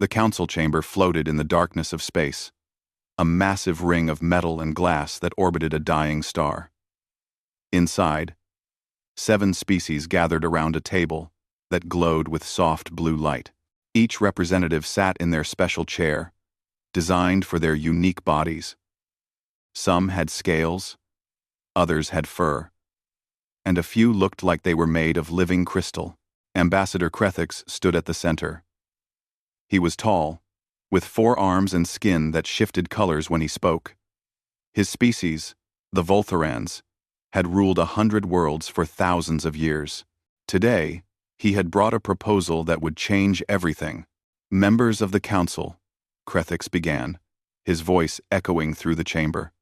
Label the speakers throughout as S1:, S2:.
S1: The council chamber floated in the darkness of space, a massive ring of metal and glass that orbited a dying star. Inside, 7 species gathered around a table that glowed with soft blue light. Each representative sat in their special chair, designed for their unique bodies. Some had scales, others had fur, and a few looked like they were made of living crystal. Ambassador Krethix stood at the center. He was tall, with 4 arms and skin that shifted colors when he spoke. His species, the Voltharans, had ruled 100 worlds for thousands of years. Today, he had brought a proposal that would change everything. Members of the council, Krethix began, his voice echoing through the chamber.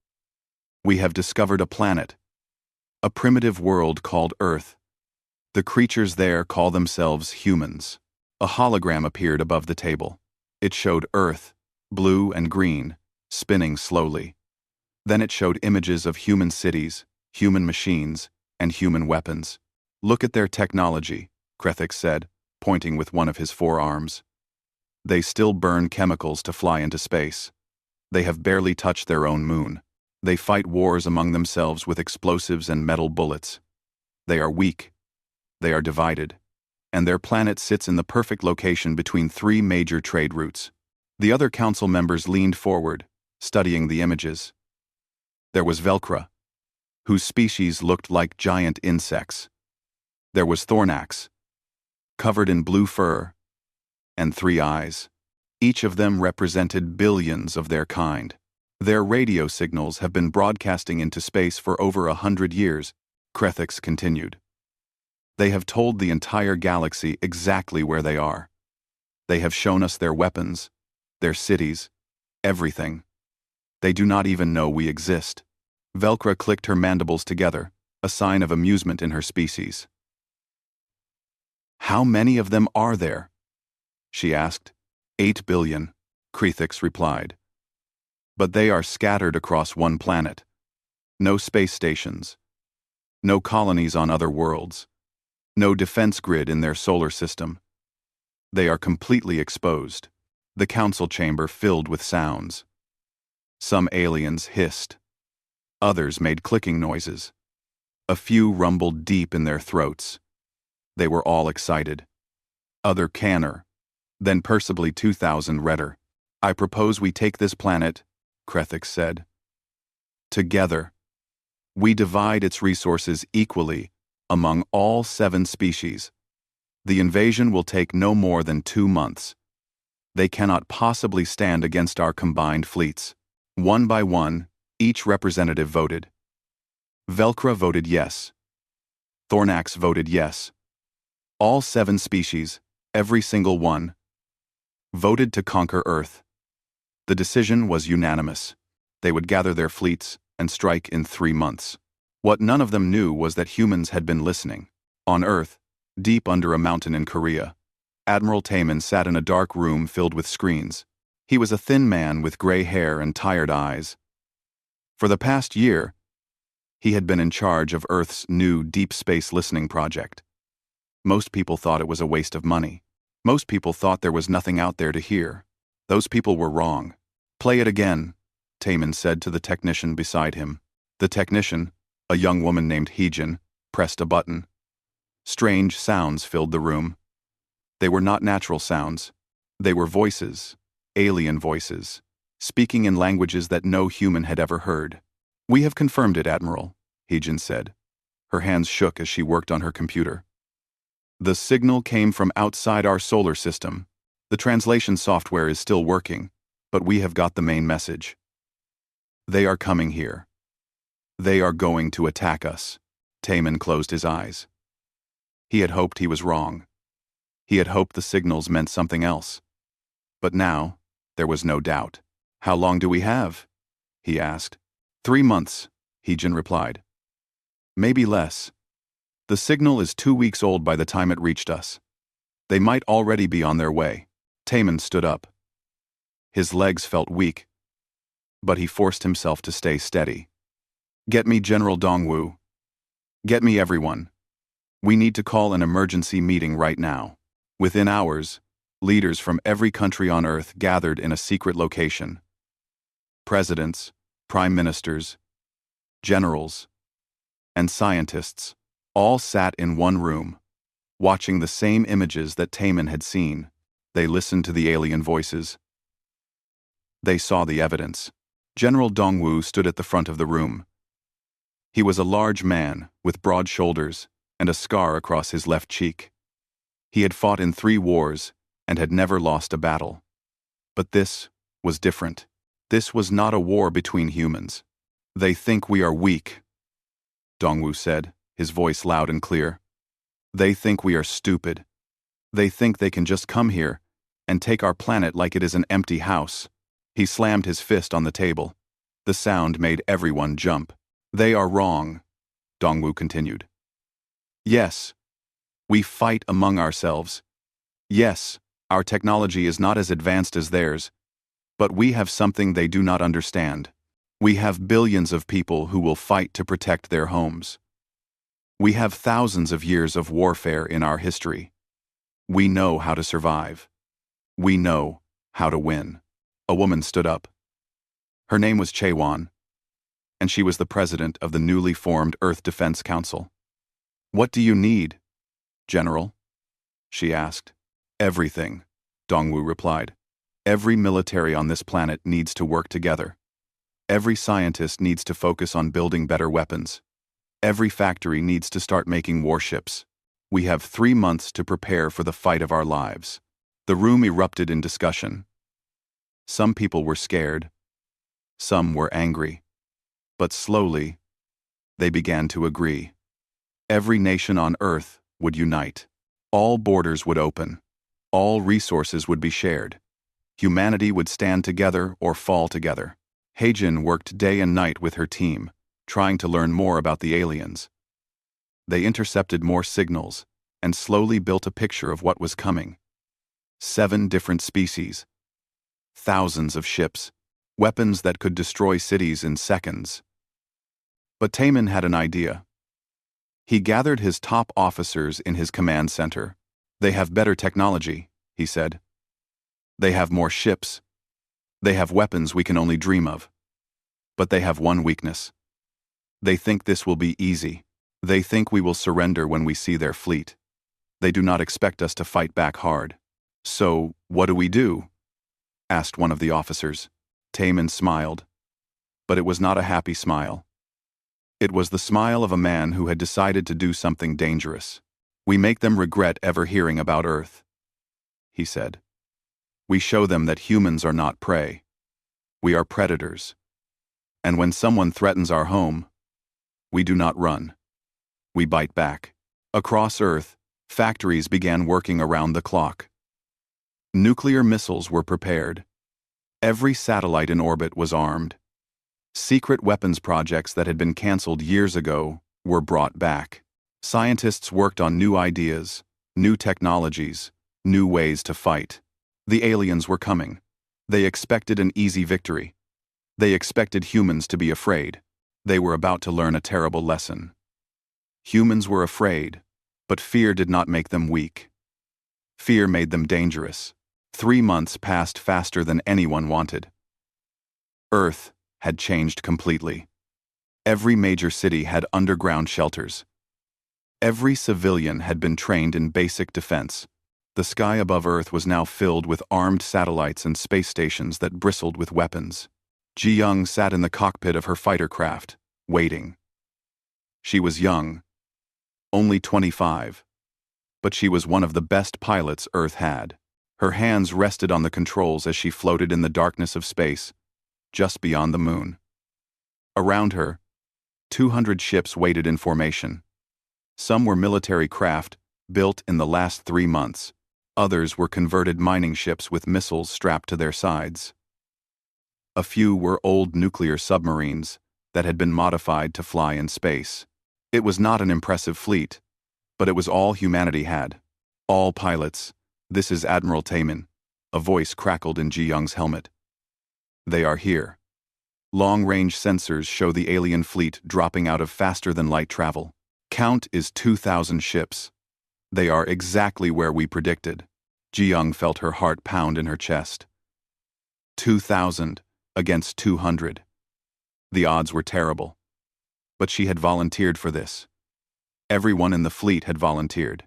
S1: We have discovered a planet, a primitive world called Earth. The creatures there call themselves humans. A hologram appeared above the table. It showed Earth, blue and green, spinning slowly. Then it showed images of human cities, human machines, and human weapons. Look at their technology, Krethix said, pointing with one of his 4 arms. They still burn chemicals to fly into space. They have barely touched their own moon. They fight wars among themselves with explosives and metal bullets. They are weak. They are divided. And their planet sits in the perfect location between 3 major trade routes. The other council members leaned forward, studying the images. There was Velcro, whose species looked like giant insects. There was Thornax, covered in blue fur, and 3 eyes. Each of them represented billions of their kind. Their radio signals have been broadcasting into space for over 100 years, Krethix continued. They have told the entire galaxy exactly where they are. They have shown us their weapons, their cities, everything. They do not even know we exist. Velcro clicked her mandibles together, a sign of amusement in her species. How many of them are there? She asked. 8 billion, Krethix replied. But they are scattered across one planet. No space stations. No colonies on other worlds. No defense grid in their solar system. They are completely exposed. The council chamber filled with sounds. Some aliens hissed. Others made clicking noises. A few rumbled deep in their throats. They were all excited. Other canner. Then Persibly 2000 redder. I propose we take this planet, Krethix said. Together. We divide its resources equally among all 7 species. The invasion will take no more than 2 months. They cannot possibly stand against our combined fleets. One by one, each representative voted. Velcro voted yes. Thornax voted yes. All 7 species, every single one, voted to conquer Earth. The decision was unanimous. They would gather their fleets and strike in 3 months. What none of them knew was that humans had been listening. On Earth, deep under a mountain in Korea, Admiral Taman sat in a dark room filled with screens. He was a thin man with gray hair and tired eyes. For the past year, he had been in charge of Earth's new deep space listening project. Most people thought it was a waste of money. Most people thought there was nothing out there to hear. Those people were wrong. Play it again, Taman said to the technician beside him. The technician, a young woman named Heejin, pressed a button. Strange sounds filled the room. They were not natural sounds. They were voices, alien voices, speaking in languages that no human had ever heard. We have confirmed it, Admiral, Heejin said. Her hands shook as she worked on her computer. The signal came from outside our solar system. The translation software is still working, but we have got the main message. They are coming here. They are going to attack us. Taman closed his eyes. He had hoped he was wrong. He had hoped the signals meant something else. But now, there was no doubt. How long do we have? He asked. 3 months, Heejin replied. Maybe less. The signal is 2 weeks old by the time it reached us. They might already be on their way. Taman stood up. His legs felt weak, but he forced himself to stay steady. Get me General Dongwu. Get me everyone. We need to call an emergency meeting right now. Within hours, Leaders from every country on Earth gathered in a secret location. Presidents, prime ministers, generals, and scientists all sat in one room, watching the same images that Taemin had seen. They listened to the alien voices. They saw the evidence. General Dongwu stood at the front of the room. He was a large man with broad shoulders and a scar across his left cheek. He had fought in 3 wars and had never lost a battle. But this was different. This was not a war between humans. They think we are weak, Dongwu said, his voice loud and clear. They think we are stupid. They think they can just come here and take our planet like it is an empty house. He slammed his fist on the table. The sound made everyone jump. They are wrong, Dongwu continued. Yes, we fight among ourselves. Yes, our technology is not as advanced as theirs, but we have something they do not understand. We have billions of people who will fight to protect their homes. We have thousands of years of warfare in our history. We know how to survive. We know how to win. A woman stood up. Her name was Chaewon, and she was the president of the newly formed Earth Defense Council. What do you need, General? She asked. Everything, Dongwu replied. Every military on this planet needs to work together. Every scientist needs to focus on building better weapons. Every factory needs to start making warships. We have 3 months to prepare for the fight of our lives. The room erupted in discussion. Some people were scared. Some were angry. But slowly, they began to agree. Every nation on Earth would unite. All borders would open. All resources would be shared. Humanity would stand together or fall together. Heijin worked day and night with her team, trying to learn more about the aliens. They intercepted more signals and slowly built a picture of what was coming. 7 different species. Thousands of ships. Weapons that could destroy cities in seconds. But Taemin had an idea. He gathered his top officers in his command center. They have better technology, he said. They have more ships. They have weapons we can only dream of. But they have one weakness. They think this will be easy. They think we will surrender when we see their fleet. They do not expect us to fight back hard. So, what do we do? Asked one of the officers. Taemin smiled. But it was not a happy smile. It was the smile of a man who had decided to do something dangerous. We make them regret ever hearing about Earth, he said. We show them that humans are not prey. We are predators. And when someone threatens our home, we do not run. We bite back. Across Earth, factories began working around the clock. Nuclear missiles were prepared. Every satellite in orbit was armed. Secret weapons projects that had been canceled years ago were brought back. Scientists worked on new ideas, new technologies, new ways to fight. The aliens were coming. They expected an easy victory. They expected humans to be afraid. They were about to learn a terrible lesson. Humans were afraid, but fear did not make them weak. Fear made them dangerous. 3 months passed faster than anyone wanted. Earth had changed completely. Every major city had underground shelters. Every civilian had been trained in basic defense. The sky above Earth was now filled with armed satellites and space stations that bristled with weapons. Ji-young sat in the cockpit of her fighter craft, waiting. She was young, only 25, but she was one of the best pilots Earth had. Her hands rested on the controls as she floated in the darkness of space, just beyond the moon. Around her, 200 ships waited in formation. Some were military craft, built in the last 3 months. Others were converted mining ships with missiles strapped to their sides. A few were old nuclear submarines that had been modified to fly in space. It was not an impressive fleet, but it was all humanity had. All pilots. This is Admiral Taemin. A voice crackled in Ji-young's helmet. They are here. Long-range sensors show the alien fleet dropping out of faster-than-light travel. Count is 2,000 ships. They are exactly where we predicted. Ji-young felt her heart pound in her chest. 2,000 against 200. The odds were terrible. But she had volunteered for this. Everyone in the fleet had volunteered.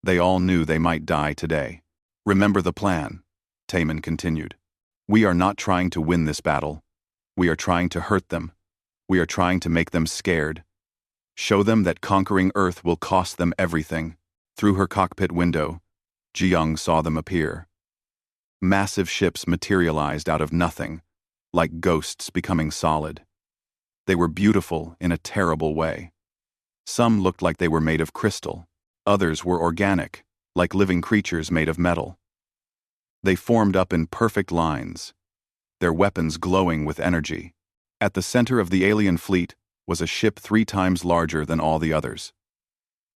S1: They all knew they might die today. Remember the plan, Taemin continued. We are not trying to win this battle. We are trying to hurt them. We are trying to make them scared. Show them that conquering Earth will cost them everything. Through her cockpit window, Ji-young saw them appear. Massive ships materialized out of nothing, like ghosts becoming solid. They were beautiful in a terrible way. Some looked like they were made of crystal. Others were organic, like living creatures made of metal. They formed up in perfect lines, their weapons glowing with energy. At the center of the alien fleet was a ship 3 times larger than all the others.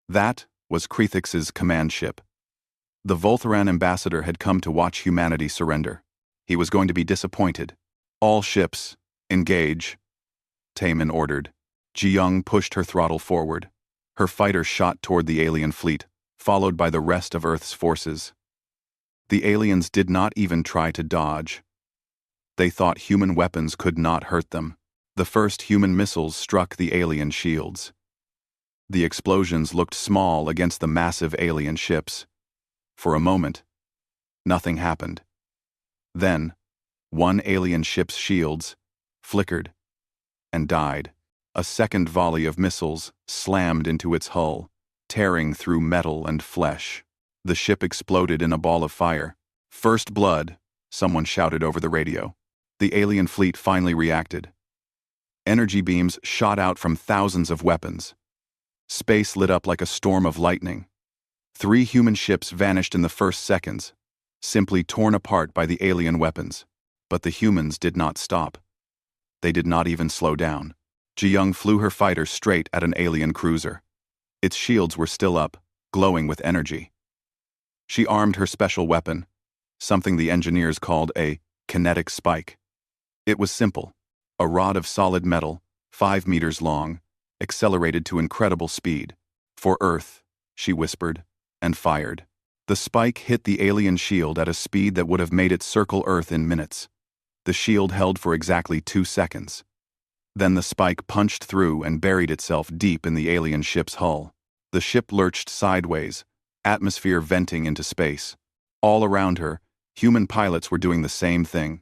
S1: That was Krethix's command ship. The Voltheran ambassador had come to watch humanity surrender. He was going to be disappointed. All ships, engage, Taemin ordered. Ji-young pushed her throttle forward. Her fighter shot toward the alien fleet, followed by the rest of Earth's forces. The aliens did not even try to dodge. They thought human weapons could not hurt them. The first human missiles struck the alien shields. The explosions looked small against the massive alien ships. For a moment, nothing happened. Then, one alien ship's shields flickered and died. A second volley of missiles slammed into its hull, tearing through metal and flesh. The ship exploded in a ball of fire. First blood, someone shouted over the radio. The alien fleet finally reacted. Energy beams shot out from thousands of weapons. Space lit up like a storm of lightning. 3 human ships vanished in the first seconds, simply torn apart by the alien weapons. But the humans did not stop. They did not even slow down. Ji-young flew her fighter straight at an alien cruiser. Its shields were still up, glowing with energy. She armed her special weapon, something the engineers called a kinetic spike. It was simple, a rod of solid metal, 5 meters long, accelerated to incredible speed. For Earth, she whispered, and fired. The spike hit the alien shield at a speed that would have made it circle Earth in minutes. The shield held for exactly 2 seconds. Then the spike punched through and buried itself deep in the alien ship's hull. The ship lurched sideways, atmosphere venting into space. All around her, human pilots were doing the same thing.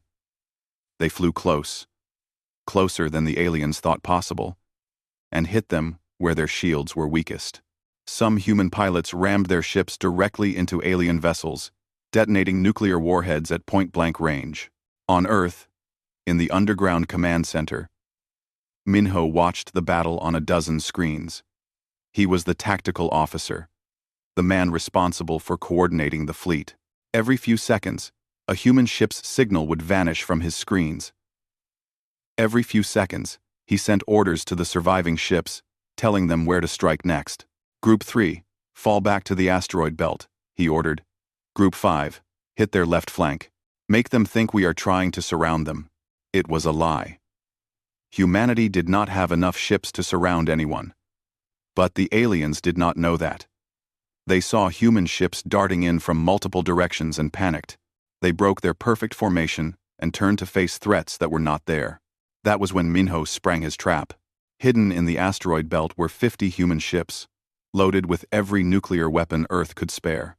S1: They flew close, closer than the aliens thought possible, and hit them where their shields were weakest. Some human pilots rammed their ships directly into alien vessels, detonating nuclear warheads at point-blank range. On Earth, in the underground command center, Minho watched the battle on a dozen screens. He was the tactical officer, the man responsible for coordinating the fleet. Every few seconds, a human ship's signal would vanish from his screens. Every few seconds, he sent orders to the surviving ships, telling them where to strike next. Group 3, fall back to the asteroid belt, he ordered. Group 5, hit their left flank. Make them think we are trying to surround them. It was a lie. Humanity did not have enough ships to surround anyone. But the aliens did not know that. They saw human ships darting in from multiple directions and panicked. They broke their perfect formation and turned to face threats that were not there. That was when Minho sprang his trap. Hidden in the asteroid belt were 50 human ships, loaded with every nuclear weapon Earth could spare.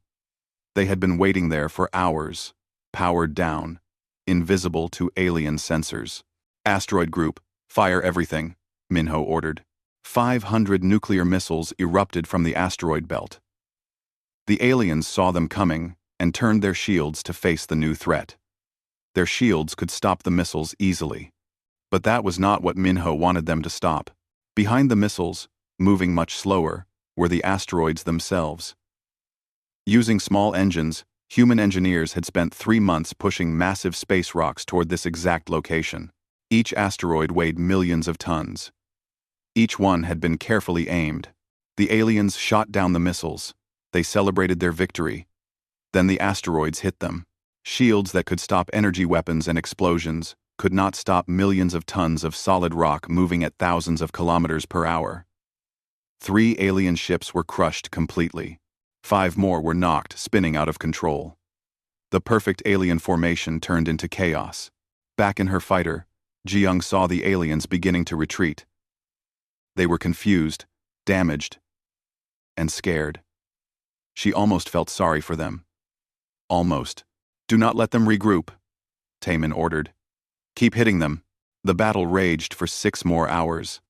S1: They had been waiting there for hours, powered down, invisible to alien sensors. Asteroid group, fire everything, Minho ordered. 500 nuclear missiles erupted from the asteroid belt. The aliens saw them coming and turned their shields to face the new threat. Their shields could stop the missiles easily. But that was not what Minho wanted them to stop. Behind the missiles, moving much slower, were the asteroids themselves. Using small engines, human engineers had spent 3 months pushing massive space rocks toward this exact location. Each asteroid weighed millions of tons. Each one had been carefully aimed. The aliens shot down the missiles. They celebrated their victory. Then the asteroids hit them. Shields that could stop energy weapons and explosions could not stop millions of tons of solid rock moving at thousands of kilometers per hour. 3 alien ships were crushed completely. 5 more were knocked, spinning out of control. The perfect alien formation turned into chaos. Back in her fighter, Ji-young saw the aliens beginning to retreat. They were confused, damaged, and scared. She almost felt sorry for them. Almost. Do not let them regroup, Taemin ordered. Keep hitting them. The battle raged for 6 more hours.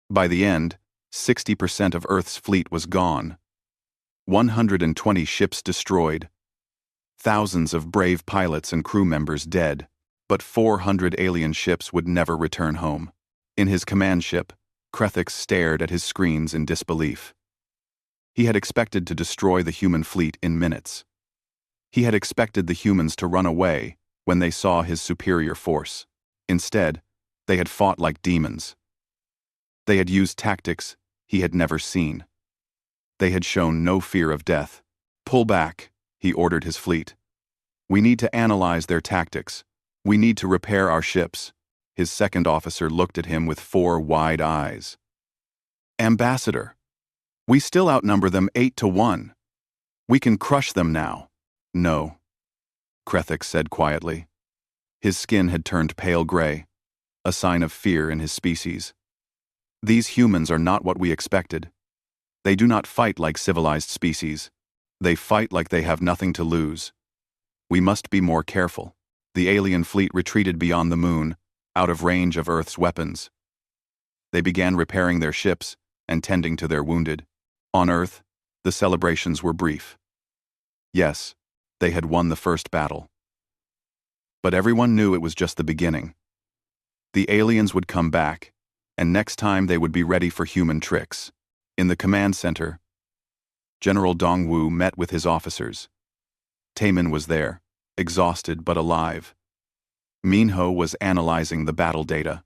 S1: By the end, 60% of Earth's fleet was gone. 120 ships destroyed. Thousands of brave pilots and crew members dead. But 400 alien ships would never return home. In his command ship, Krethix stared at his screens in disbelief. He had expected to destroy the human fleet in minutes. He had expected the humans to run away when they saw his superior force. Instead, they had fought like demons. They had used tactics he had never seen. They had shown no fear of death. Pull back, he ordered his fleet. We need to analyze their tactics. We need to repair our ships. His second officer looked at him with 4 wide eyes. Ambassador, we still outnumber them 8-1. We can crush them now. No, Krethix said quietly. His skin had turned pale gray, a sign of fear in his species. These humans are not what we expected. They do not fight like civilized species. They fight like they have nothing to lose. We must be more careful. The alien fleet retreated beyond the moon, out of range of Earth's weapons. They began repairing their ships and tending to their wounded. On Earth, the celebrations were brief. Yes, they had won the first battle. But everyone knew it was just the beginning. The aliens would come back, and next time they would be ready for human tricks. In the command center, General Dongwu met with his officers. Taemin was there, exhausted but alive. Minho was analyzing the battle data.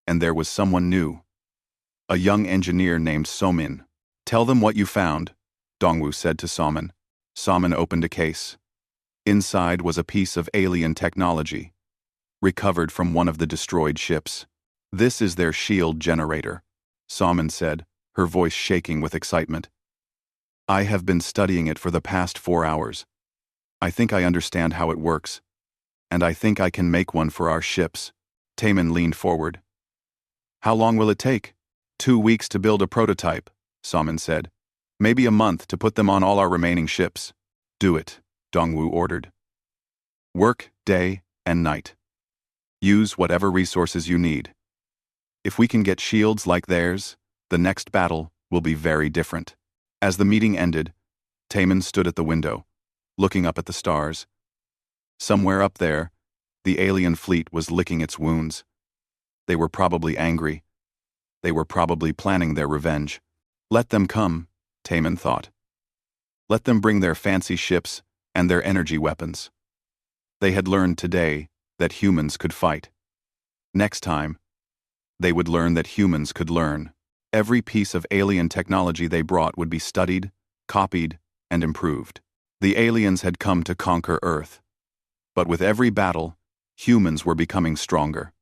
S1: And there was someone new. A young engineer named Somin. Tell them what you found, Dongwu said to Somin. Somin opened a case. Inside was a piece of alien technology, recovered from one of the destroyed ships. This is their shield generator, Somin said, her voice shaking with excitement. I have been studying it for the past 4 hours. I think I understand how it works. And I think I can make one for our ships. Taemin leaned forward. How long will it take? 2 weeks to build a prototype, Somin said. Maybe a month to put them on all our remaining ships. Do it, Dongwu ordered. Work day and night. Use whatever resources you need. If we can get shields like theirs, the next battle will be very different. As the meeting ended, Taemin stood at the window, looking up at the stars. Somewhere up there, the alien fleet was licking its wounds. They were probably angry. They were probably planning their revenge. Let them come, Taemin thought. Let them bring their fancy ships and their energy weapons. They had learned today that humans could fight. Next time, they would learn that humans could learn. Every piece of alien technology they brought would be studied, copied, and improved. The aliens had come to conquer Earth. But with every battle, humans were becoming stronger.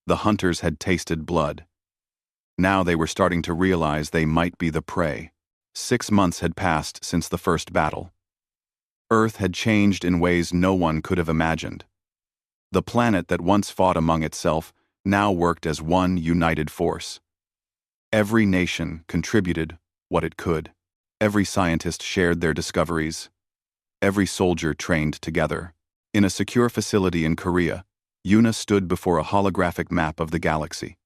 S1: The hunters had tasted blood. Now they were starting to realize they might be the prey. 6 months had passed since the first battle. Earth had changed in ways no one could have imagined. The planet that once fought among itself now worked as one united force. Every nation contributed what it could. Every scientist shared their discoveries. Every soldier trained together. In a secure facility in Korea, Yuna stood before a holographic map of the galaxy.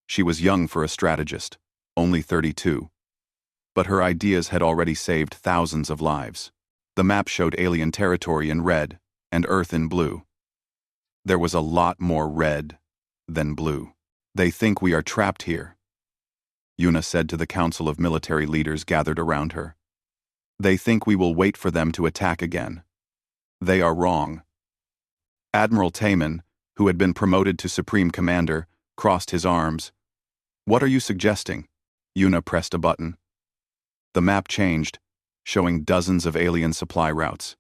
S1: She was young for a strategist, only 32. But her ideas had already saved thousands of lives. The map showed alien territory in red and Earth in blue. There was a lot more red than blue. They think we are trapped here, Yuna said to the council of military leaders gathered around her. They think we will wait for them to attack again. They are wrong. Admiral Taemin, who had been promoted to Supreme Commander, crossed his arms. What are you suggesting? Yuna pressed a button. The map changed, showing dozens of alien supply routes.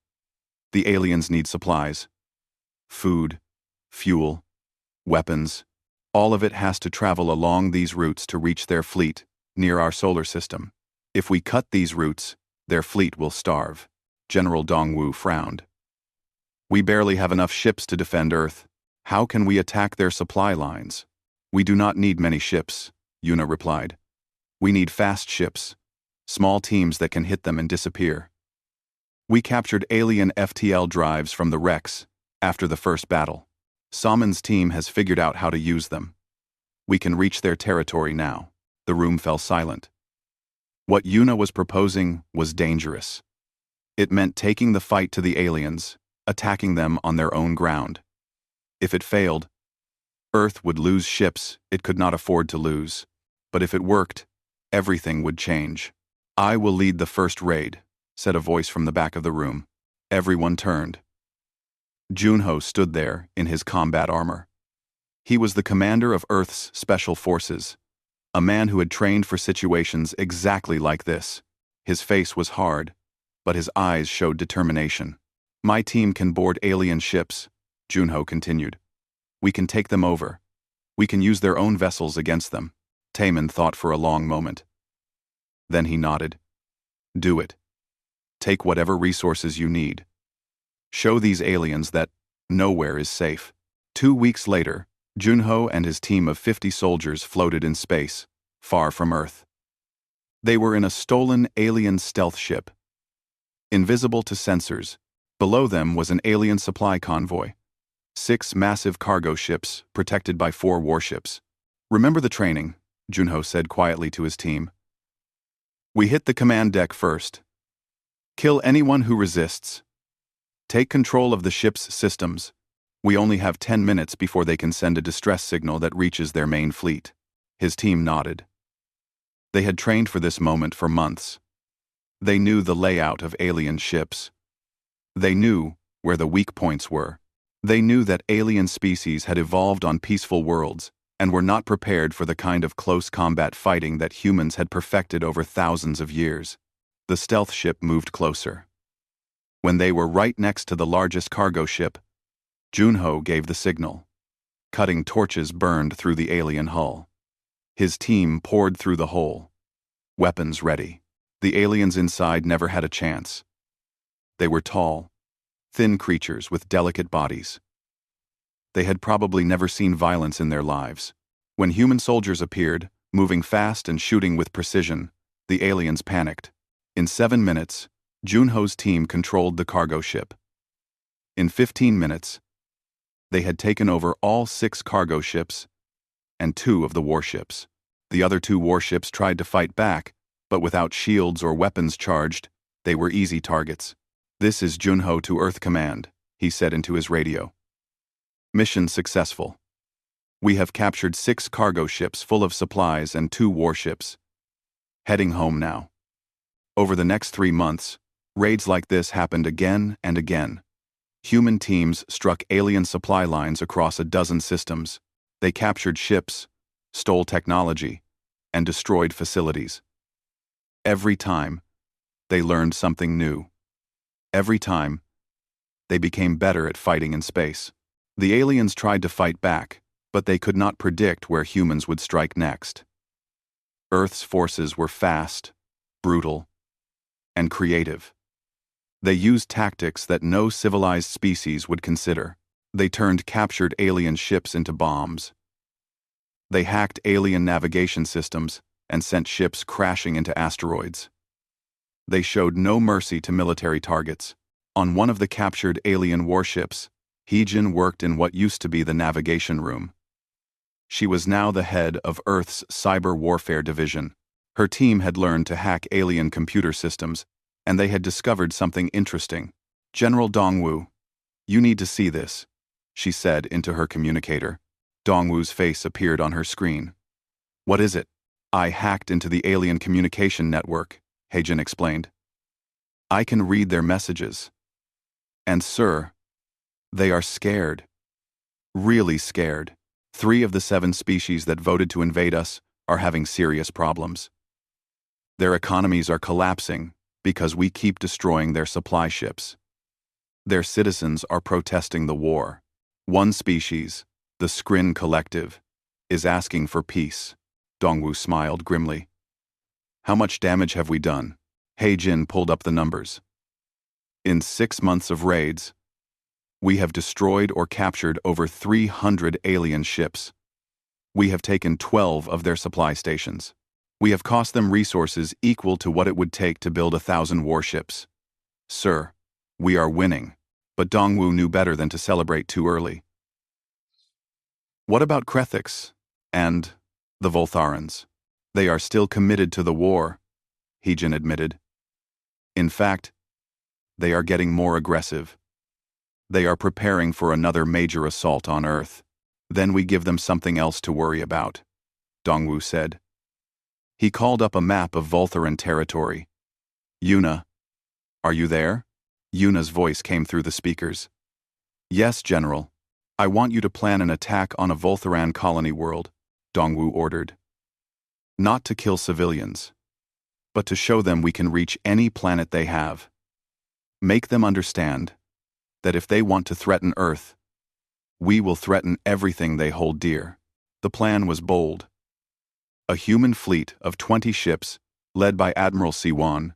S1: The aliens need supplies. Food, fuel, weapons. All of it has to travel along these routes to reach their fleet, near our solar system. If we cut these routes, their fleet will starve. General Dongwu frowned. We barely have enough ships to defend Earth. How can we attack their supply lines? We do not need many ships, Yuna replied. We need fast ships, small teams that can hit them and disappear. We captured alien FTL drives from the wrecks after the first battle. Salmon's team has figured out how to use them. We can reach their territory now. The room fell silent. What Yuna was proposing was dangerous. It meant taking the fight to the aliens, attacking them on their own ground. If it failed, Earth would lose ships it could not afford to lose. But if it worked, everything would change. I will lead the first raid, said a voice from the back of the room. Everyone turned. Junho stood there in his combat armor. He was the commander of Earth's special forces, a man who had trained for situations exactly like this. His face was hard, but his eyes showed determination. My team can board alien ships, Junho continued. We can take them over. We can use their own vessels against them. Taemin thought for a long moment. Then he nodded. Do it. Take whatever resources you need. Show these aliens that nowhere is safe. 2 weeks later, Junho and his team of 50 soldiers floated in space, far from Earth. They were in a stolen alien stealth ship. Invisible to sensors, below them was an alien supply convoy. 6 massive cargo ships protected by 4 warships. Remember the training, Junho said quietly to his team. We hit the command deck first. Kill anyone who resists. Take control of the ship's systems. We only have 10 minutes before they can send a distress signal that reaches their main fleet. His team nodded. They had trained for this moment for months. They knew the layout of alien ships. They knew where the weak points were. They knew that alien species had evolved on peaceful worlds and were not prepared for the kind of close combat fighting that humans had perfected over thousands of years. The stealth ship moved closer. When they were right next to the largest cargo ship, Junho gave the signal. Cutting torches burned through the alien hull. His team poured through the hole. Weapons ready. The aliens inside never had a chance. They were tall, thin creatures with delicate bodies. They had probably never seen violence in their lives. When human soldiers appeared, moving fast and shooting with precision, the aliens panicked. In 7 minutes, Junho's team controlled the cargo ship. In 15 minutes, they had taken over all 6 cargo ships and 2 of the warships. The other 2 warships tried to fight back, but without shields or weapons charged, they were easy targets. This is Junho to Earth Command, he said into his radio. Mission successful. We have captured 6 cargo ships full of supplies and 2 warships. Heading home now. Over the next 3 months, raids like this happened again and again. Human teams struck alien supply lines across a dozen systems. They captured ships, stole technology, and destroyed facilities. Every time, they learned something new. Every time, they became better at fighting in space. The aliens tried to fight back, but they could not predict where humans would strike next. Earth's forces were fast, brutal, and creative. They used tactics that no civilized species would consider. They turned captured alien ships into bombs. They hacked alien navigation systems and sent ships crashing into asteroids. They showed no mercy to military targets. On one of the captured alien warships, Heejin worked in what used to be the navigation room. She was now the head of Earth's cyber warfare division. Her team had learned to hack alien computer systems, and they had discovered something interesting. General Dongwu, you need to see this, she said into her communicator. Dongwu's face appeared on her screen. What is it? I hacked into the alien communication network, Heijin explained. I can read their messages. And sir, they are scared. Really scared. 3 of the 7 species that voted to invade us are having serious problems. Their economies are collapsing because we keep destroying their supply ships. Their citizens are protesting the war. One species, the Skrin Collective, is asking for peace. Dongwu smiled grimly. How much damage have we done? Heijin pulled up the numbers. In 6 months of raids, we have destroyed or captured over 300 alien ships. We have taken 12 of their supply stations. We have cost them resources equal to what it would take to build 1,000 warships. Sir, we are winning. But Dongwu knew better than to celebrate too early. What about Krethix and the Voltharans? They are still committed to the war, Heejin admitted. In fact, they are getting more aggressive. They are preparing for another major assault on Earth. Then we give them something else to worry about, Dongwu said. He called up a map of Voltharan territory. Yuna, are you there? Yuna's voice came through the speakers. Yes, General. I want you to plan an attack on a Voltharan colony world, Dongwu ordered. Not to kill civilians, but to show them we can reach any planet they have. Make them understand that if they want to threaten Earth, we will threaten everything they hold dear. The plan was bold. A human fleet of 20 ships, led by Admiral Siwan,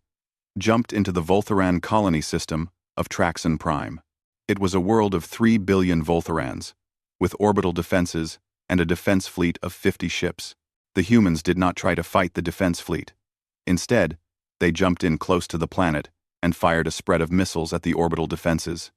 S1: jumped into the Voltharan colony system of Traxon Prime. It was a world of 3 billion Voltharans, with orbital defenses and a defense fleet of 50 ships. The humans did not try to fight the defense fleet. Instead, they jumped in close to the planet and fired a spread of missiles at the orbital defenses.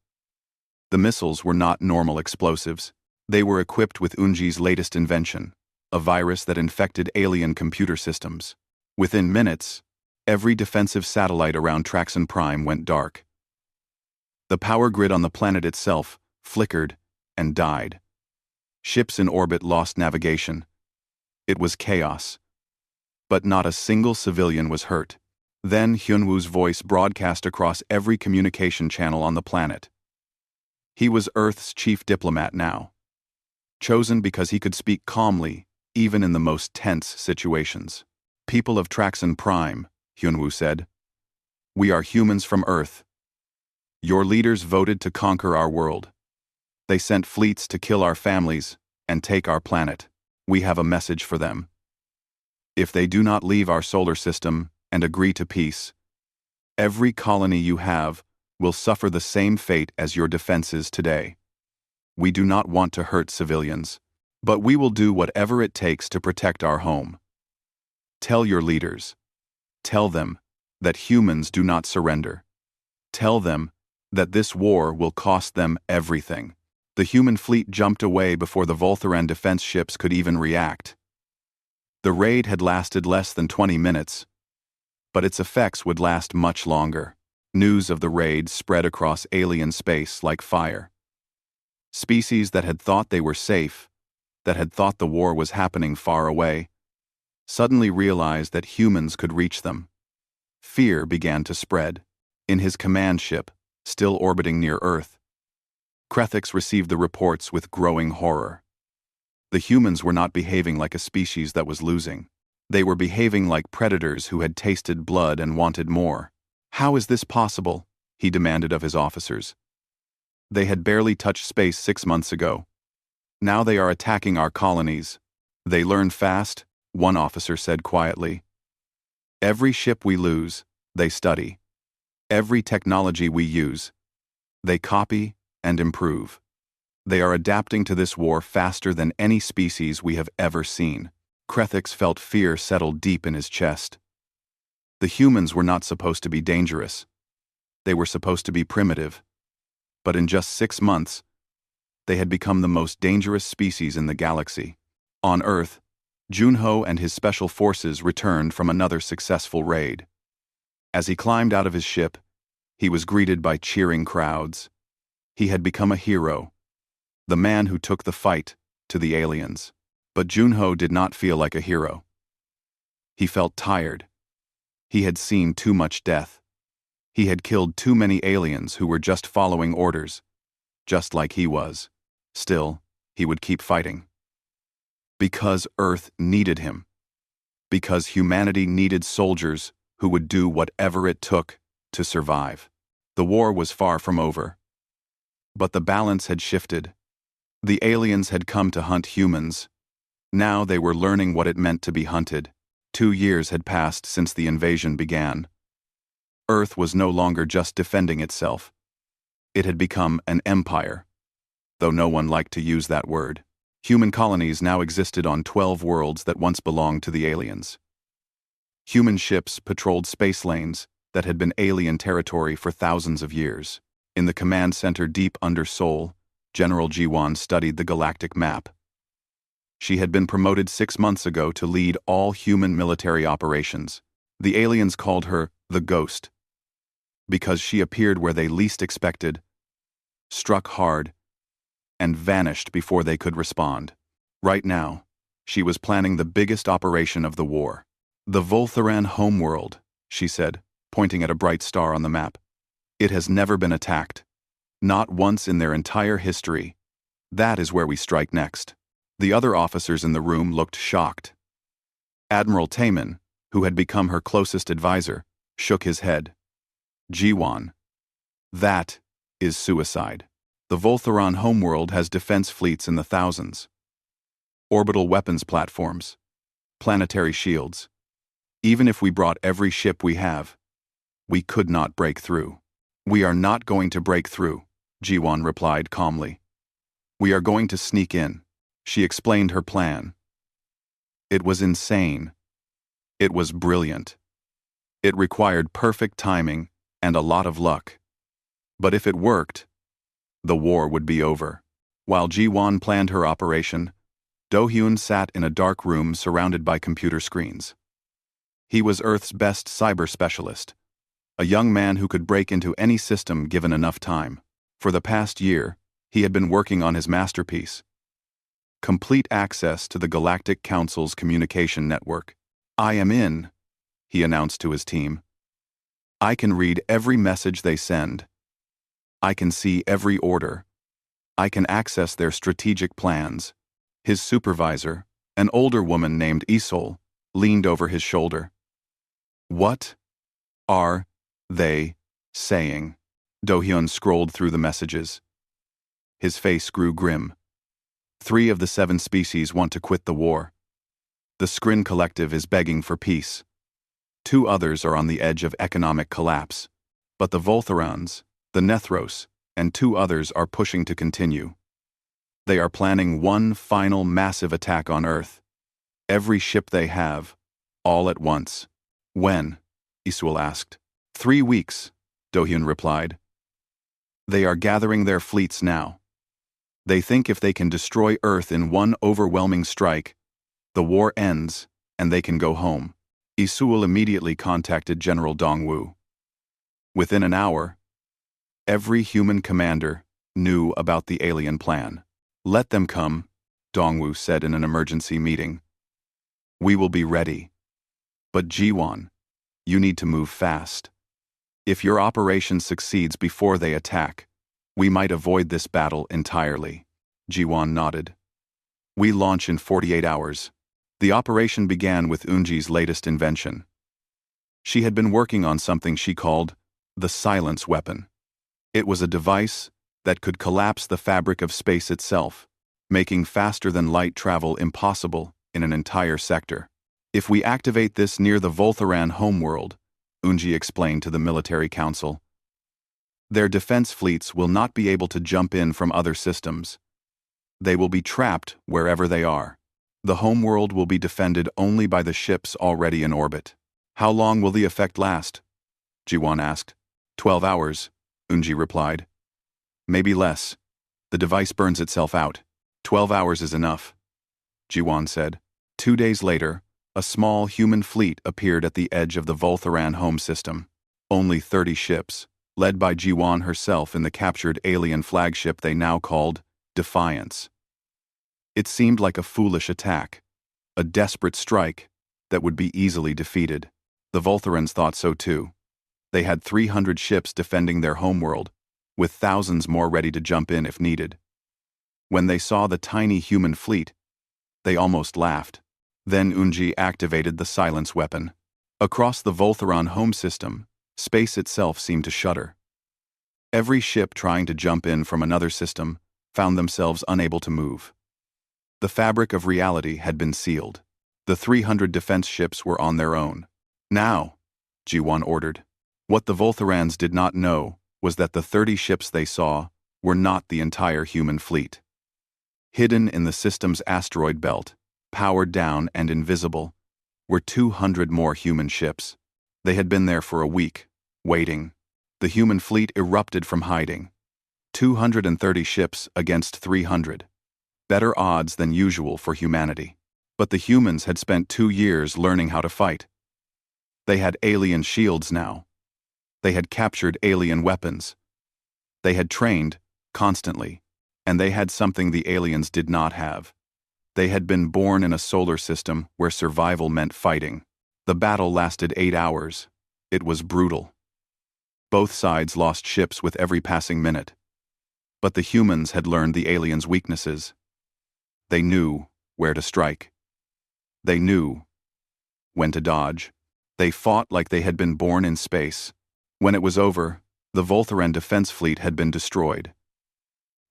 S1: The missiles were not normal explosives. They were equipped with Unji's latest invention, a virus that infected alien computer systems. Within minutes, every defensive satellite around Traxon Prime went dark. The power grid on the planet itself flickered and died. Ships in orbit lost navigation. It was chaos. But not a single civilian was hurt. Then Hyunwoo's voice broadcast across every communication channel on the planet. He was Earth's chief diplomat now, chosen because he could speak calmly, even in the most tense situations. People of Traxon Prime, Hyunwoo said, we are humans from Earth. Your leaders voted to conquer our world. They sent fleets to kill our families and take our planet. We have a message for them. If they do not leave our solar system and agree to peace, every colony you have will suffer the same fate as your defenses today. We do not want to hurt civilians, but we will do whatever it takes to protect our home. Tell your leaders. Tell them that humans do not surrender. Tell them that this war will cost them everything. The human fleet jumped away before the Voltharan defense ships could even react. The raid had lasted less than 20 minutes, but its effects would last much longer. News of the raid spread across alien space like fire. Species that had thought they were safe, that had thought the war was happening far away, suddenly realized that humans could reach them. Fear began to spread. In his command ship, still orbiting near Earth, Krethix received the reports with growing horror. The humans were not behaving like a species that was losing. They were behaving like predators who had tasted blood and wanted more. How is this possible? He demanded of his officers. They had barely touched space 6 months ago. Now they are attacking our colonies. They learn fast, one officer said quietly. Every ship we lose, they study. Every technology we use, they copy and improve. They are adapting to this war faster than any species we have ever seen. Krethix felt fear settle deep in his chest. The humans were not supposed to be dangerous. They were supposed to be primitive. But in just 6 months, they had become the most dangerous species in the galaxy. On Earth, Junho and his special forces returned from another successful raid. As he climbed out of his ship, he was greeted by cheering crowds. He had become a hero, the man who took the fight to the aliens. But Junho did not feel like a hero. He felt tired. He had seen too much death. He had killed too many aliens who were just following orders, just like he was. Still, he would keep fighting. Because Earth needed him. Because humanity needed soldiers who would do whatever it took to survive. The war was far from over. But the balance had shifted. The aliens had come to hunt humans. Now they were learning what it meant to be hunted. 2 years had passed since the invasion began. Earth was no longer just defending itself. It had become an empire, though no one liked to use that word. Human colonies now existed on 12 worlds that once belonged to the aliens. Human ships patrolled space lanes that had been alien territory for thousands of years. In the command center deep under Seoul, General Ji-won studied the galactic map. She had been promoted 6 months ago to lead all human military operations. The aliens called her the Ghost, because she appeared where they least expected, struck hard, and vanished before they could respond. Right now, she was planning the biggest operation of the war. The Voltharan homeworld, she said, pointing at a bright star on the map. It has never been attacked. Not once in their entire history. That is where we strike next. The other officers in the room looked shocked. Admiral Taemin, who had become her closest advisor, shook his head. Ji-won. That is suicide. The Voltharan homeworld has defense fleets in the thousands. Orbital weapons platforms. Planetary shields. Even if we brought every ship we have, we could not break through. We are not going to break through, Ji-won replied calmly. We are going to sneak in. She explained her plan. It was insane. It was brilliant. It required perfect timing and a lot of luck. But if it worked, the war would be over. While Ji-won planned her operation, Do-hyun sat in a dark room surrounded by computer screens. He was Earth's best cyber specialist, a young man who could break into any system given enough time. For the past year, he had been working on his masterpiece. Complete access to the Galactic Council's communication network. I am in, he announced to his team. I can read every message they send. I can see every order. I can access their strategic plans. His supervisor, an older woman named Isol, leaned over his shoulder. What are they saying? Do-hyun scrolled through the messages. His face grew grim. 3 of the 7 species want to quit the war. The Skrin Collective is begging for peace. 2 others are on the edge of economic collapse. But the Voltharans, the Nethros, and 2 others are pushing to continue. They are planning one final massive attack on Earth. Every ship they have, all at once. When? Isul asked. 3 weeks, Do-hyun replied. They are gathering their fleets now. They think if they can destroy Earth in one overwhelming strike, the war ends and they can go home. Isul immediately contacted General Dongwu. Within an hour, every human commander knew about the alien plan. Let them come, Dongwu said in an emergency meeting. We will be ready. But Ji-won, you need to move fast. If your operation succeeds before they attack, we might avoid this battle entirely. Ji-won nodded. We launch in 48 hours. The operation began with Eunji's latest invention. She had been working on something she called the silence weapon. It was a device that could collapse the fabric of space itself, making faster-than-light travel impossible in an entire sector. If we activate this near the Voltharan homeworld, Eunji explained to the military council, their defense fleets will not be able to jump in from other systems. They will be trapped wherever they are. The homeworld will be defended only by the ships already in orbit. How long will the effect last? Ji-won asked. 12 hours, Eunji replied. Maybe less. The device burns itself out. 12 hours is enough, Ji-won said. 2 days later, a small human fleet appeared at the edge of the Voltharan home system. Only 30 ships, led by Ji-won herself in the captured alien flagship they now called Defiance. It seemed like a foolish attack, a desperate strike that would be easily defeated. The Voltharans thought so too. They had 300 ships defending their homeworld, with thousands more ready to jump in if needed. When they saw the tiny human fleet, they almost laughed. Then Eunji activated the silence weapon. Across the Voltharan home system, space itself seemed to shudder. Every ship trying to jump in from another system found themselves unable to move. The fabric of reality had been sealed. The 300 defense ships were on their own. Now, Ji-won ordered. What the Voltharans did not know was that the 30 ships they saw were not the entire human fleet. Hidden in the system's asteroid belt, powered down and invisible, were 200 more human ships. They had been there for a week, waiting. The human fleet erupted from hiding. 230 ships against 300. Better odds than usual for humanity. But the humans had spent 2 years learning how to fight. They had alien shields now. They had captured alien weapons. They had trained, constantly, and they had something the aliens did not have. They had been born in a solar system where survival meant fighting. The battle lasted 8 hours. It was brutal. Both sides lost ships with every passing minute. But the humans had learned the aliens' weaknesses. They knew where to strike. They knew when to dodge. They fought like they had been born in space. When it was over, the Voltharan defense fleet had been destroyed.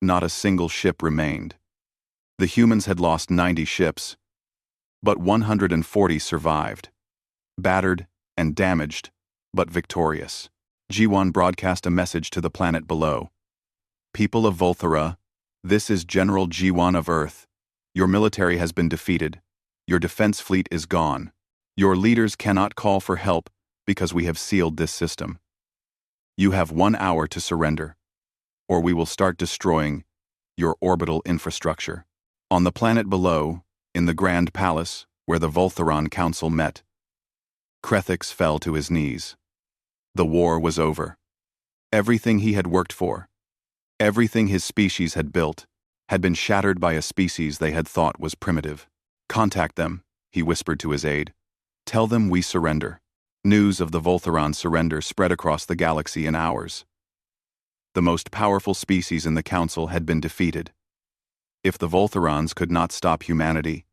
S1: Not a single ship remained. The humans had lost 90 ships, but 140 survived. Battered and damaged, but victorious. G1 broadcast a message to the planet below. People of Volthara, this is General G1 of Earth. Your military has been defeated. Your defense fleet is gone. Your leaders cannot call for help because we have sealed this system. You have 1 hour to surrender, or we will start destroying your orbital infrastructure. On the planet below, in the Grand Palace, where the Voltharan Council met, Krethix fell to his knees. The war was over. Everything he had worked for, everything his species had built, had been shattered by a species they had thought was primitive. Contact them, he whispered to his aide. Tell them we surrender. News of the Voltharan surrender spread across the galaxy in hours. The most powerful species in the Council had been defeated. If the Voltharans could not stop humanity,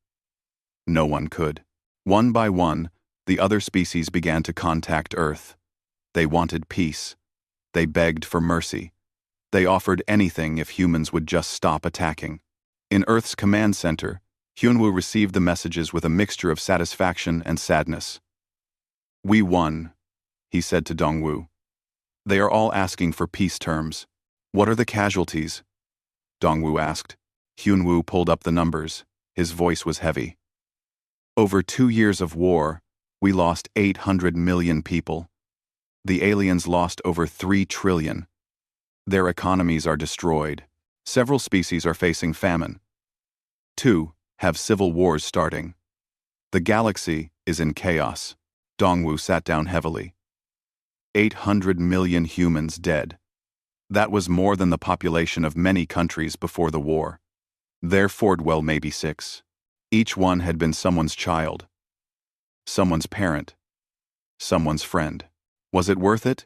S1: no one could. One by one, the other species began to contact Earth. They wanted peace. They begged for mercy. They offered anything if humans would just stop attacking. In Earth's command center, Hyunwoo received the messages with a mixture of satisfaction and sadness. We won, he said to Dongwoo. They are all asking for peace terms. What are the casualties? Dongwoo asked. Hyunwoo pulled up the numbers. His voice was heavy. Over 2 years of war, we lost 800 million people. The aliens lost over 3 trillion. Their economies are destroyed. Several species are facing famine. 2 have civil wars starting. The galaxy is in chaos. Dongwoo sat down heavily. 800 million humans dead. That was more than the population of many countries before the war. There Fordwell maybe 6. Each one had been someone's child, someone's parent, someone's friend. Was it worth it?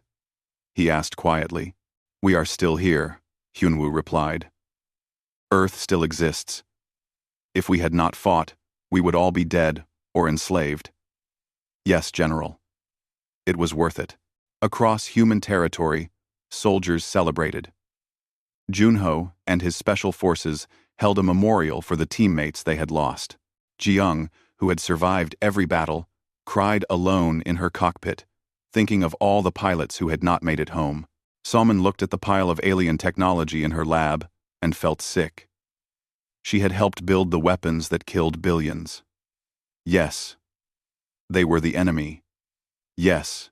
S1: He asked quietly. We are still here, Hyunwoo replied. Earth still exists. If we had not fought, we would all be dead or enslaved. Yes, General. It was worth it. Across human territory, soldiers celebrated. Junho and his special forces held a memorial for the teammates they had lost. Jiyoung, who had survived every battle, cried alone in her cockpit, thinking of all the pilots who had not made it home. Salman looked at the pile of alien technology in her lab and felt sick. She had helped build the weapons that killed billions. Yes, they were the enemy. Yes,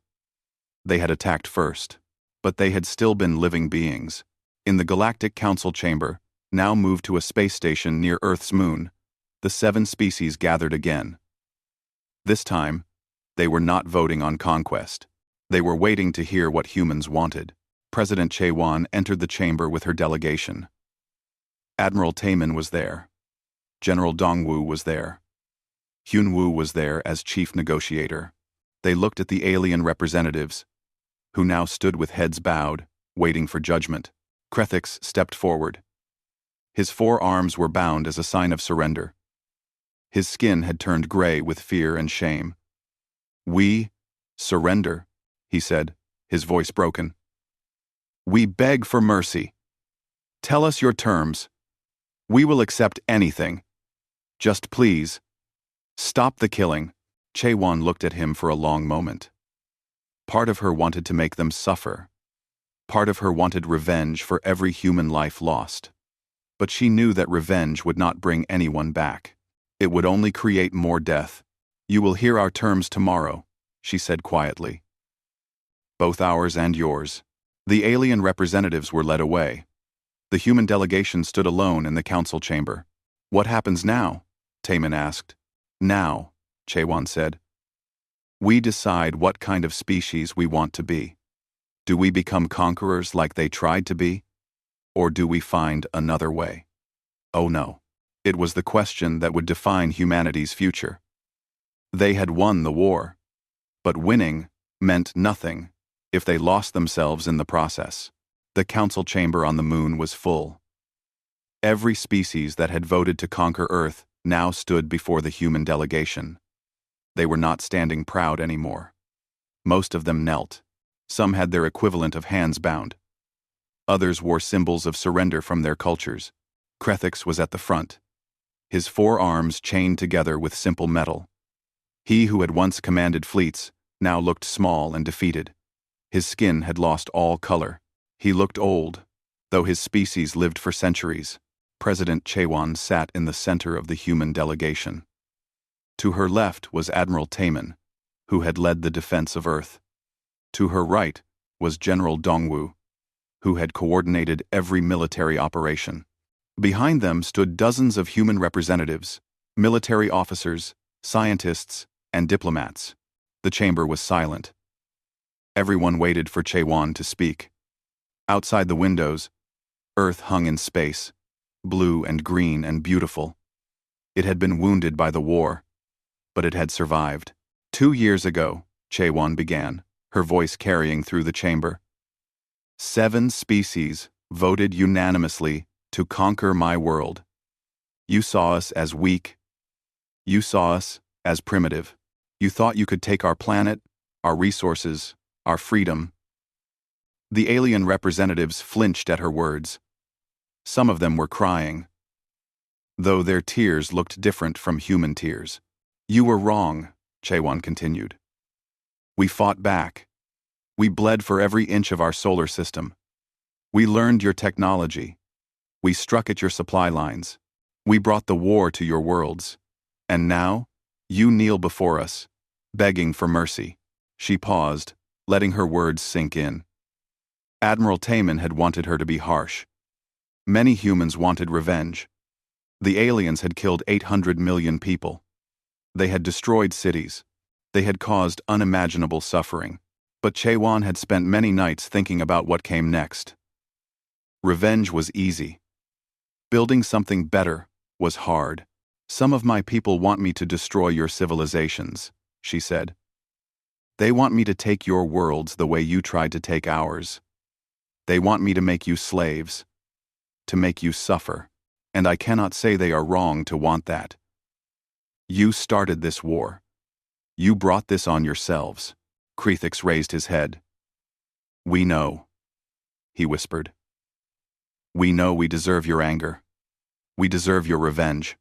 S1: they had attacked first, but they had still been living beings. In the Galactic Council chamber, now moved to a space station near Earth's moon, the 7 species gathered again. This time, they were not voting on conquest. They were waiting to hear what humans wanted. President Chaewon entered the chamber with her delegation. Admiral Taemin was there. General Dongwoo was there. Hyunwoo was there as chief negotiator. They looked at the alien representatives, who now stood with heads bowed, waiting for judgment. Krethix stepped forward. His 4 arms were bound as a sign of surrender. His skin had turned gray with fear and shame. We surrender, he said, his voice broken. We beg for mercy. Tell us your terms. We will accept anything. Just please, stop the killing. Chaewon looked at him for a long moment. Part of her wanted to make them suffer. Part of her wanted revenge for every human life lost. But she knew that revenge would not bring anyone back. It would only create more death. "You will hear our terms tomorrow," she said quietly. "Both ours and yours." The alien representatives were led away. The human delegation stood alone in the council chamber. "What happens now?" Taman asked. "Now," Chewan said, "we decide what kind of species we want to be. Do we become conquerors like they tried to be? Or do we find another way?" Oh no. It was the question that would define humanity's future. They had won the war. But winning meant nothing if they lost themselves in the process. The council chamber on the moon was full. Every species that had voted to conquer Earth now stood before the human delegation. They were not standing proud anymore. Most of them knelt. Some had their equivalent of hands bound. Others wore symbols of surrender from their cultures. Krethix was at the front, his 4 arms chained together with simple metal. He who had once commanded fleets now looked small and defeated. His skin had lost all color. He looked old, though his species lived for centuries. President Chewan sat in the center of the human delegation. To her left was Admiral Taman, who had led the defense of Earth. To her right was General Dongwu, who had coordinated every military operation. Behind them stood dozens of human representatives, military officers, scientists, and diplomats. The chamber was silent. Everyone waited for Chewan to speak. Outside the windows, Earth hung in space, blue and green and beautiful. It had been wounded by the war, but it had survived. 2 years ago, Chewan began, her voice carrying through the chamber. 7 species voted unanimously to conquer my world. You saw us as weak. You saw us as primitive. You thought you could take our planet, our resources, our freedom. The alien representatives flinched at her words. Some of them were crying, though their tears looked different from human tears. You were wrong, Chewan continued. We fought back. We bled for every inch of our solar system. We learned your technology. We struck at your supply lines. We brought the war to your worlds. And now, you kneel before us, begging for mercy. She paused, letting her words sink in. Admiral Taman had wanted her to be harsh. Many humans wanted revenge. The aliens had killed 800 million people. They had destroyed cities. They had caused unimaginable suffering. But Chewan had spent many nights thinking about what came next. Revenge was easy. Building something better was hard. Some of my people want me to destroy your civilizations, she said. They want me to take your worlds the way you tried to take ours. They want me to make you slaves, to make you suffer, and I cannot say they are wrong to want that. You started this war. You brought this on yourselves. Krethix raised his head. We know, he whispered. We know we deserve your anger. We deserve your revenge.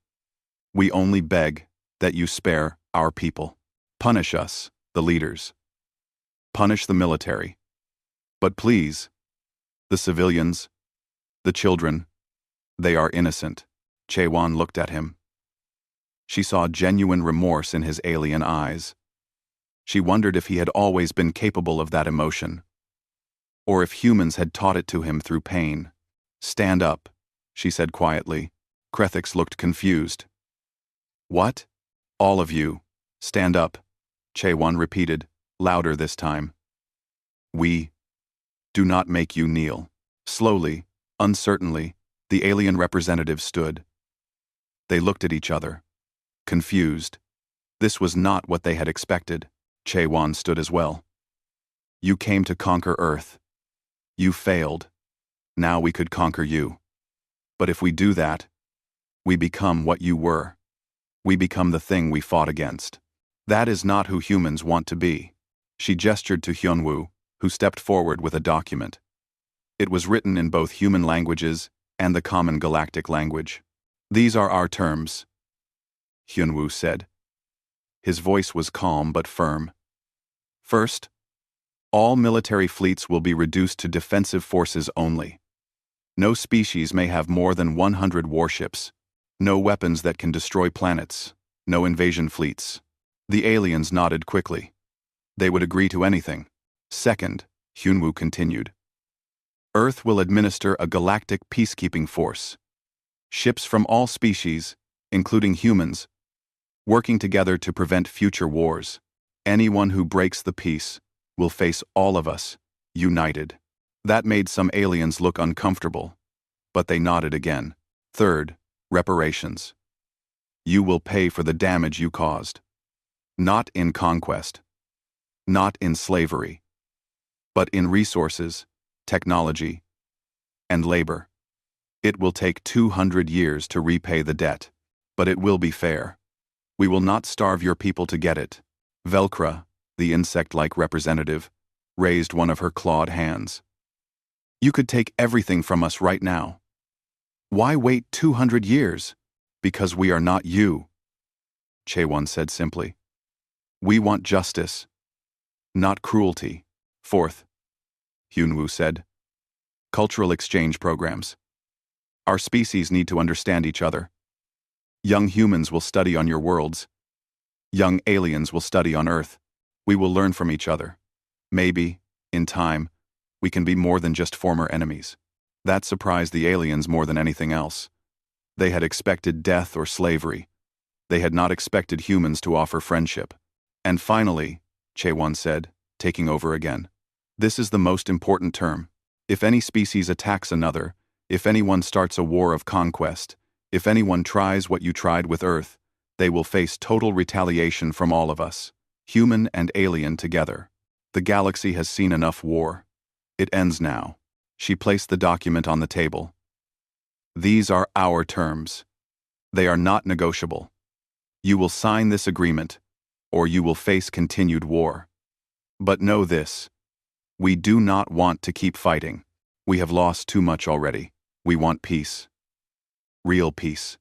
S1: We only beg that you spare our people. Punish us, the leaders. Punish the military. But please, the civilians, the children, they are innocent. Chewan looked at him. She saw genuine remorse in his alien eyes. She wondered if he had always been capable of that emotion, or if humans had taught it to him through pain. Stand up, she said quietly. Krethix looked confused. What? All of you, stand up, Chewan repeated, louder this time. We do not make you kneel. Slowly, uncertainly, the alien representatives stood. They looked at each other, confused. This was not what they had expected. Chewan stood as well. You came to conquer Earth. You failed. Now we could conquer you. But if we do that, we become what you were. We become the thing we fought against. That is not who humans want to be. She gestured to Hyunwoo, who stepped forward with a document. It was written in both human languages and the common galactic language. These are our terms, Hyunwoo said. His voice was calm but firm. First, All military fleets will be reduced to defensive forces only. No species may have more than 100 warships. No weapons that can destroy planets. No invasion fleets. The aliens nodded quickly. They would agree to anything. Second, Hyunwoo continued, Earth will administer a galactic peacekeeping force. Ships from all species, including humans, working together to prevent future wars. Anyone who breaks the peace will face all of us, united. That made some aliens look uncomfortable, but they nodded again. Third, reparations. You will pay for the damage you caused. Not in conquest. Not in slavery. But in resources, technology, and labor. It will take 200 years to repay the debt, but it will be fair. We will not starve your people to get it. Velcra, the insect-like representative, raised one of her clawed hands. You could take everything from us right now. Why wait 200 years? Because we are not you, Chaewon said simply. We want justice, not cruelty. Fourth, Hyunwoo said, cultural exchange programs. Our species need to understand each other. Young humans will study on your worlds. Young aliens will study on Earth. We will learn from each other. Maybe, in time, we can be more than just former enemies. That surprised the aliens more than anything else. They had expected death or slavery. They had not expected humans to offer friendship. And finally, Chaewon said, taking over again, this is the most important term. If any species attacks another, if anyone starts a war of conquest, if anyone tries what you tried with Earth, they will face total retaliation from all of us, human and alien together. The galaxy has seen enough war. It ends now. She placed the document on the table. These are our terms. They are not negotiable. You will sign this agreement, or you will face continued war. But know this. We do not want to keep fighting. We have lost too much already. We want peace. Real peace.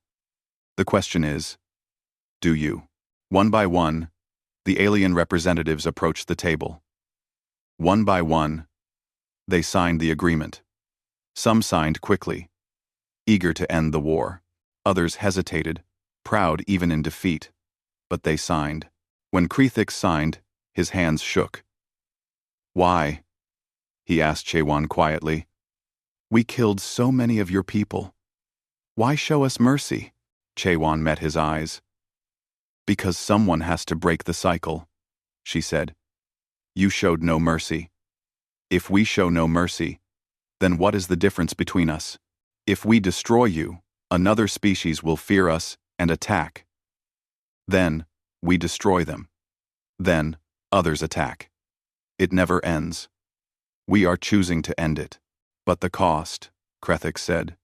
S1: The question is, do you? One by one, the alien representatives approached the table. One by one, they signed the agreement. Some signed quickly, eager to end the war. Others hesitated, proud even in defeat. But they signed. When Krithix signed, his hands shook. Why? He asked Chaewon quietly. We killed so many of your people. Why show us mercy? Chaewon met his eyes. Because someone has to break the cycle, she said. You showed no mercy. If we show no mercy, then what is the difference between us? If we destroy you, another species will fear us and attack. Then, we destroy them. Then, others attack. It never ends. We are choosing to end it. But the cost, Krethix said.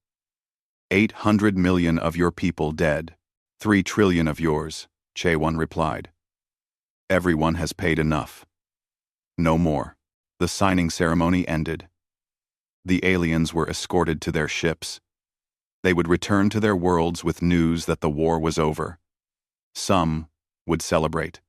S1: 800 million of your people dead. 3 trillion of yours, Chaewon replied. Everyone has paid enough. No more. The signing ceremony ended. The aliens were escorted to their ships. They would return to their worlds with news that the war was over. Some would celebrate.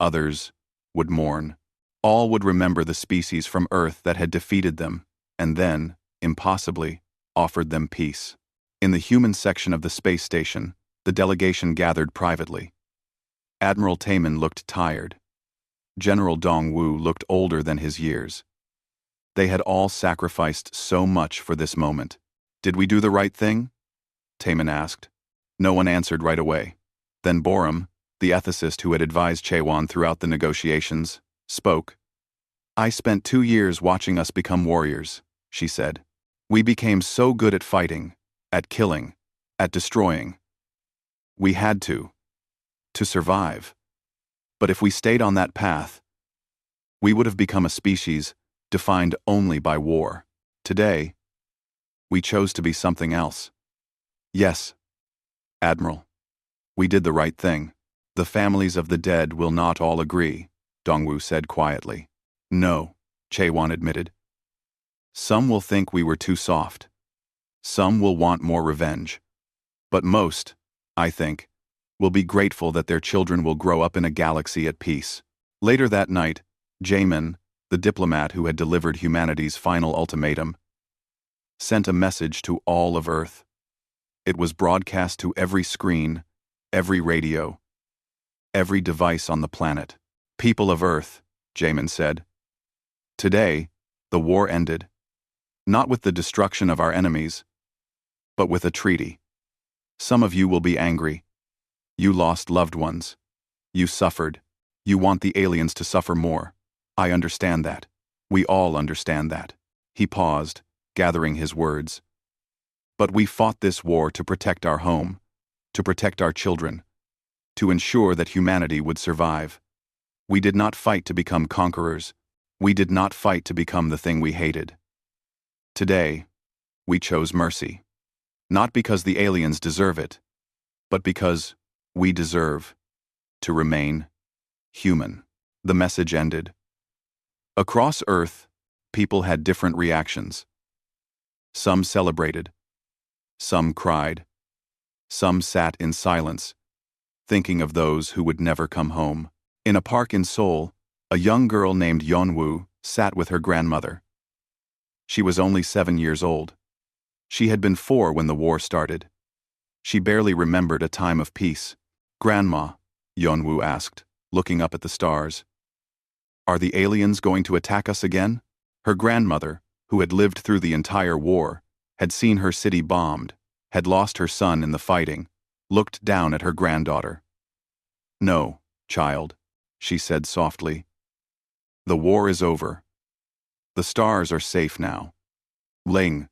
S1: Others would mourn. All would remember the species from Earth that had defeated them, and then, impossibly, offered them peace. In the human section of the space station, the delegation gathered privately. Admiral Taemin looked tired. General Dongwu looked older than his years. They had all sacrificed so much for this moment. Did we do the right thing? Taemin asked. No one answered right away. Then Borum, the ethicist who had advised Chaewon throughout the negotiations, spoke. I spent 2 years watching us become warriors, she said. We became so good at fighting, at killing, at destroying. We had to survive. But if we stayed on that path, we would have become a species defined only by war. Today, we chose to be something else. Yes, Admiral, we did the right thing. The families of the dead will not all agree, Dongwu said quietly. No, Chaewon admitted. Some will think we were too soft. Some will want more revenge. But most, I think, will be grateful that their children will grow up in a galaxy at peace. Later that night, Jaemin, the diplomat who had delivered humanity's final ultimatum, sent a message to all of Earth. It was broadcast to every screen, every radio, every device on the planet. People of Earth, Jamin said. Today, the war ended. Not with the destruction of our enemies, but with a treaty. Some of you will be angry. You lost loved ones. You suffered. You want the aliens to suffer more. I understand that. We all understand that. He paused, gathering his words. But we fought this war to protect our home, to protect our children, to ensure that humanity would survive. We did not fight to become conquerors. We did not fight to become the thing we hated. Today, we chose mercy. Not because the aliens deserve it, but because we deserve to remain human. The message ended. Across Earth, people had different reactions. Some celebrated. Some cried. Some sat in silence, thinking of those who would never come home. In a park in Seoul, a young girl named Yeonwoo sat with her grandmother. She was only 7 years old. She had been 4 when the war started. She barely remembered a time of peace. "Grandma," Yeonwoo asked, looking up at the stars, "are the aliens going to attack us again?" Her grandmother, who had lived through the entire war, had seen her city bombed, had lost her son in the fighting, looked down at her granddaughter. "No, child," she said softly. "The war is over. The stars are safe now." Ling.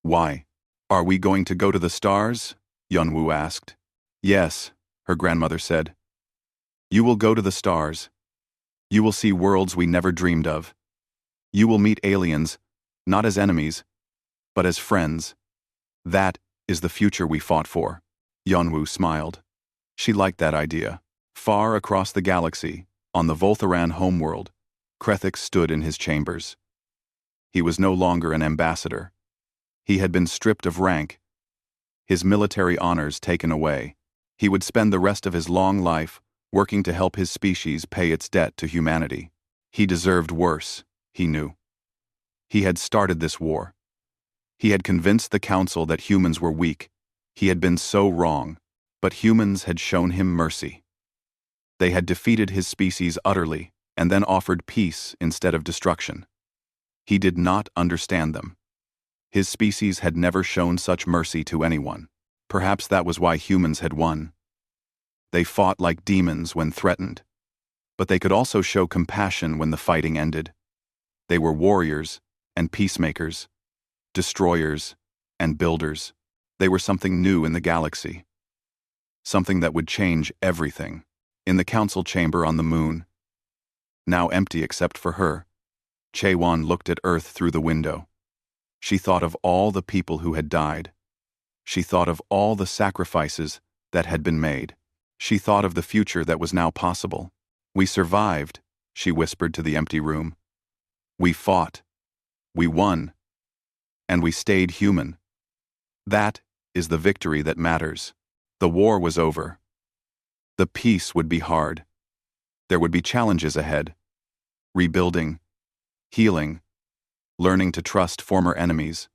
S1: Why? Are we going to go to the stars?" Yeonwoo asked. "Yes," her grandmother said. "You will go to the stars. You will see worlds we never dreamed of. You will meet aliens, not as enemies, but as friends. That is the future we fought for." Yeonwoo smiled. She liked that idea. Far across the galaxy, on the Voltharan homeworld, Krethix stood in his chambers. He was no longer an ambassador. He had been stripped of rank, his military honors taken away. He would spend the rest of his long life working to help his species pay its debt to humanity. He deserved worse, he knew. He had started this war. He had convinced the Council that humans were weak. He had been so wrong, but humans had shown him mercy. They had defeated his species utterly and then offered peace instead of destruction. He did not understand them. His species had never shown such mercy to anyone. Perhaps that was why humans had won. They fought like demons when threatened, but they could also show compassion when the fighting ended. They were warriors and peacemakers, destroyers and builders. They were something new in the galaxy. Something that would change everything. In the council chamber on the moon, now empty except for her, Chaewon looked at Earth through the window. She thought of all the people who had died. She thought of all the sacrifices that had been made. She thought of the future that was now possible. "We survived," she whispered to the empty room. "We fought. We won. And we stayed human. That is the victory that matters." The war was over. The peace would be hard. There would be challenges ahead. Rebuilding, healing, learning to trust former enemies.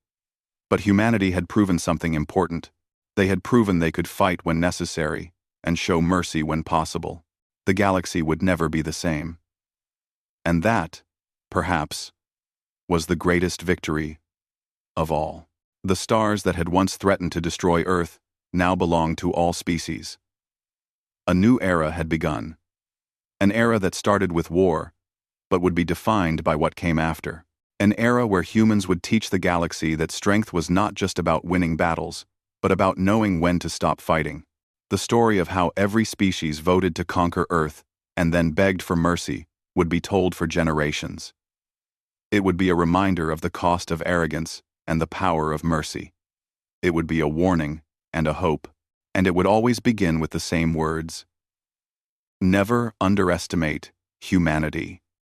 S1: But humanity had proven something important. They had proven they could fight when necessary and show mercy when possible. The galaxy would never be the same. And that, perhaps, was the greatest victory of all. The stars that had once threatened to destroy Earth now belonged to all species. A new era had begun. An era that started with war, but would be defined by what came after. An era where humans would teach the galaxy that strength was not just about winning battles, but about knowing when to stop fighting. The story of how every species voted to conquer Earth and then begged for mercy would be told for generations. It would be a reminder of the cost of arrogance and the power of mercy. It would be a warning and a hope, and it would always begin with the same words: never underestimate humanity.